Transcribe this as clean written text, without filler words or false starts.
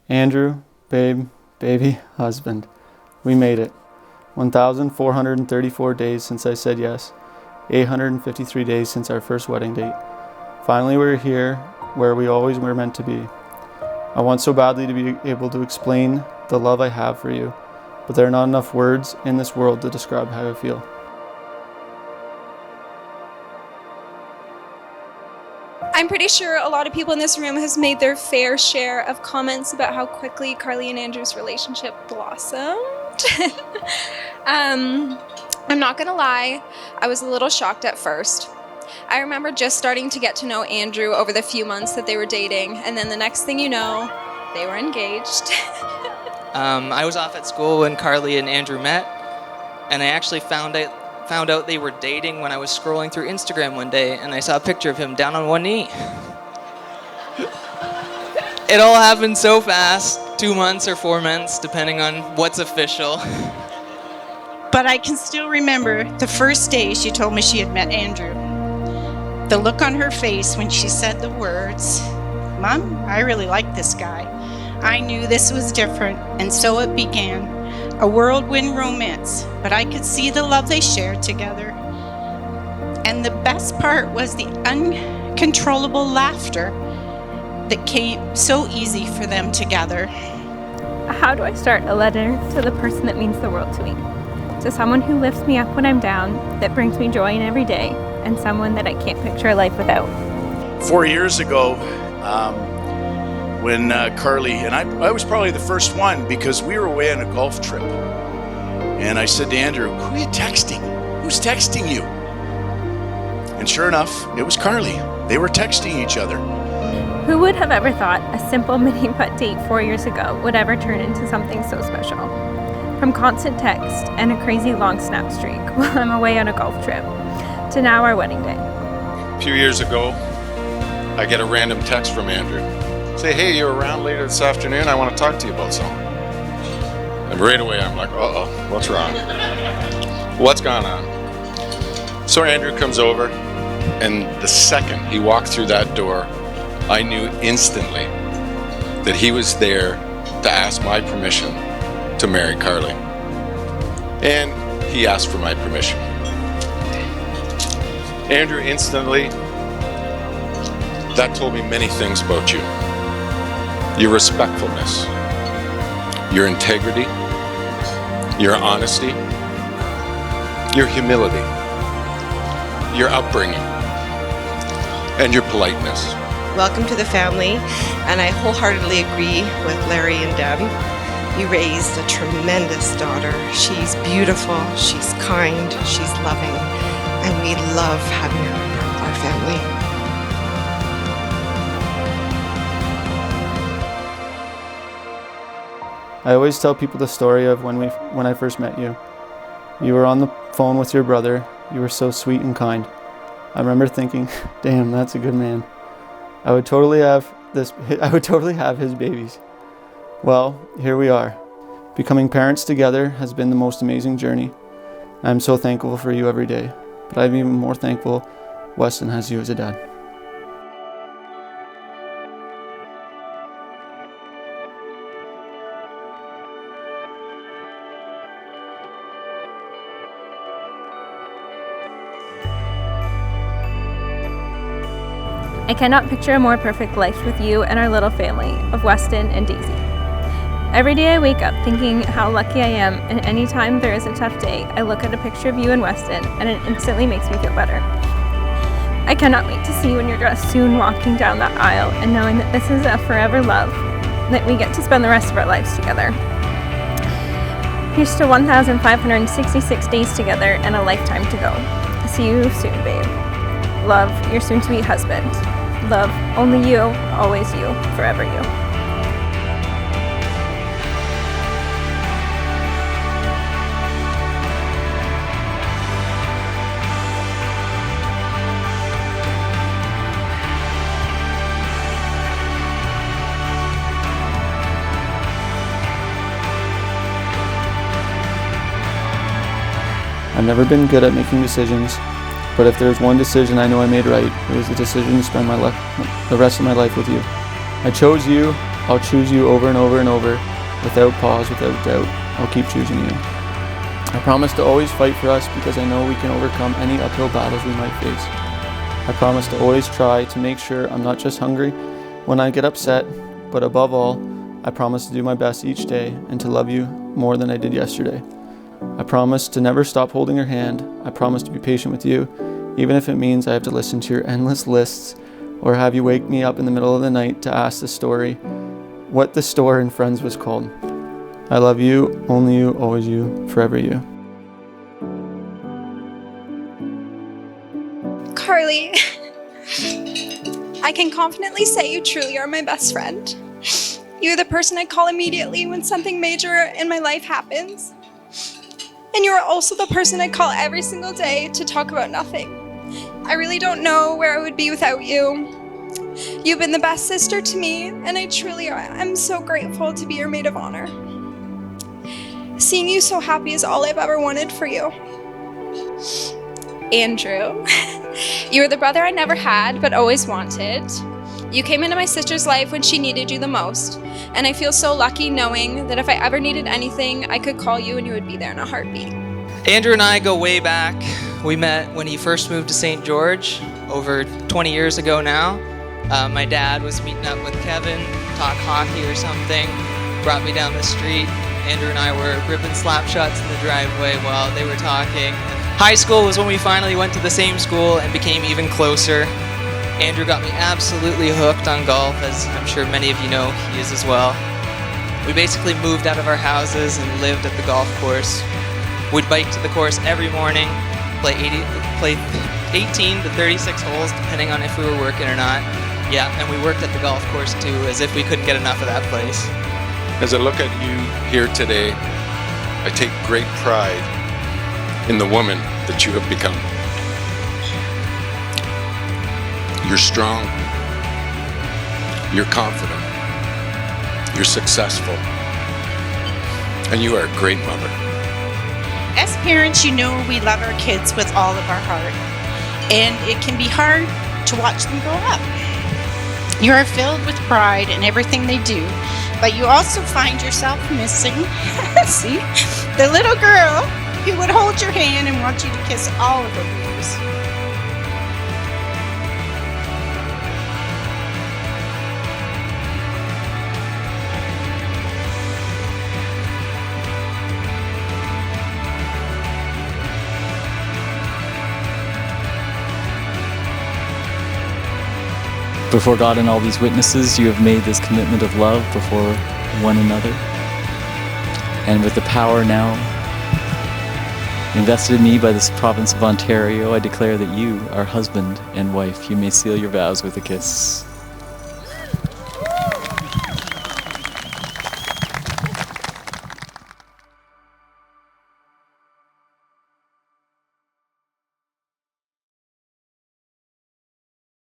Andrew, babe, baby, husband. We made it. 1,434 days since I said yes. 853 days since our first wedding date. Finally, we're here where we always were meant to be. I want so badly to be able to explain the love I have for you, but there are not enough words in this world to describe how I feel. I'm pretty sure a lot of people in this room has made their fair share of comments about how quickly Carlee and Andrew's relationship blossomed. I'm not gonna lie, I was a little shocked at first. I remember just starting to get to know Andrew over the few months that they were dating, and then the next thing you know, they were engaged. I was off at school when Carlee and Andrew met, and I actually found out they were dating when I was scrolling through Instagram one day, and I saw a picture of him down on one knee. It all happened so fast, 2 months or 4 months, depending on what's official. But I can still remember the first day she told me she had met Andrew. The look on her face when she said the words, "Mom, I really like this guy." I knew this was different, and so it began. A whirlwind romance, but I could see the love they shared together. And the best part was the uncontrollable laughter that came so easy for them together. How do I start a letter to the person that means the world to me? To someone who lifts me up when I'm down, that brings me joy in every day, and someone that I can't picture a life without. 4 years ago, when Carlee, and I was probably the first one because we were away on a golf trip. And I said to Andrew, "Who are you texting? Who's texting you?" And sure enough, it was Carlee. They were texting each other. Who would have ever thought a simple mini-putt date 4 years ago would ever turn into something so special? From constant text and a crazy long snap streak while I'm away on a golf trip, to now our wedding day. A few years ago, I get a random text from Andrew. Say, "Hey, you're around later this afternoon? I want to talk to you about something." And right away I'm like, uh-oh, what's wrong? What's going on? So Andrew comes over, and the second he walked through that door, I knew instantly that he was there to ask my permission to marry Carlee. And he asked for my permission. Andrew, instantly, that told me many things about you. Your respectfulness, your integrity, your honesty, your humility, your upbringing, and your politeness. Welcome to the family, and I wholeheartedly agree with Larry and Deb. You raised a tremendous daughter. She's beautiful, she's kind, she's loving, and we love having her in our family. I always tell people the story of when I first met you. You were on the phone with your brother. You were so sweet and kind. I remember thinking, damn, that's a good man. I would totally have his babies. Well, here we are. Becoming parents together has been the most amazing journey. I'm so thankful for you every day, but I'm even more thankful Weston has you as a dad. I cannot picture a more perfect life with you and our little family of Weston and Daisy. Every day I wake up thinking how lucky I am, and anytime there is a tough day, I look at a picture of you and Weston, and it instantly makes me feel better. I cannot wait to see you in your dress soon walking down that aisle, and knowing that this is a forever love, that we get to spend the rest of our lives together. Here's to 1,566 days together and a lifetime to go. See you soon, babe. Love, your soon-to-be husband. Love, only you, always you, forever you. I've never been good at making decisions, but if there's one decision I know I made right, it was the decision to spend the rest of my life with you. I chose you I'll choose you over and over and over, without pause, without doubt. I'll keep choosing you. I promise to always fight for us because I know we can overcome any uphill battles we might face. I promise to always try to make sure I'm not just hungry when I get upset, but above all, I promise to do my best each day and to love you more than I did yesterday. I promise to never stop holding your hand. I promise to be patient with you, even if it means I have to listen to your endless lists or have you wake me up in the middle of the night to ask what the store in Friends was called. I love you, only you, always you, forever you. Carlee, I can confidently say you truly are my best friend. You're the person I call immediately when something major in my life happens. And you are also the person I call every single day to talk about nothing. I really don't know where I would be without you. You've been the best sister to me, and I'm so grateful to be your maid of honor. Seeing you so happy is all I've ever wanted for you. Andrew, you were the brother I never had, but always wanted. You came into my sister's life when she needed you the most, and I feel so lucky knowing that if I ever needed anything, I could call you and you would be there in a heartbeat. Andrew and I go way back. We met when he first moved to St. George over 20 years ago now. My dad was meeting up with Kevin, talk hockey or something, brought me down the street. Andrew and I were ripping slap shots in the driveway while they were talking. High school was when we finally went to the same school and became even closer. Andrew got me absolutely hooked on golf, as I'm sure many of you know he is as well. We basically moved out of our houses and lived at the golf course. We'd bike to the course every morning, play 18 to 36 holes depending on if we were working or not. Yeah, and we worked at the golf course too, as if we couldn't get enough of that place. As I look at you here today, I take great pride in the woman that you have become. You're strong, you're confident, you're successful, and you are a great mother. As parents, you know we love our kids with all of our heart, and it can be hard to watch them grow up. You are filled with pride in everything they do, but you also find yourself missing, see, the little girl who would hold your hand and want you to kiss all of her boys. Before God and all these witnesses, you have made this commitment of love before one another. And with the power now invested in me by this province of Ontario, I declare that you are husband and wife. You may seal your vows with a kiss.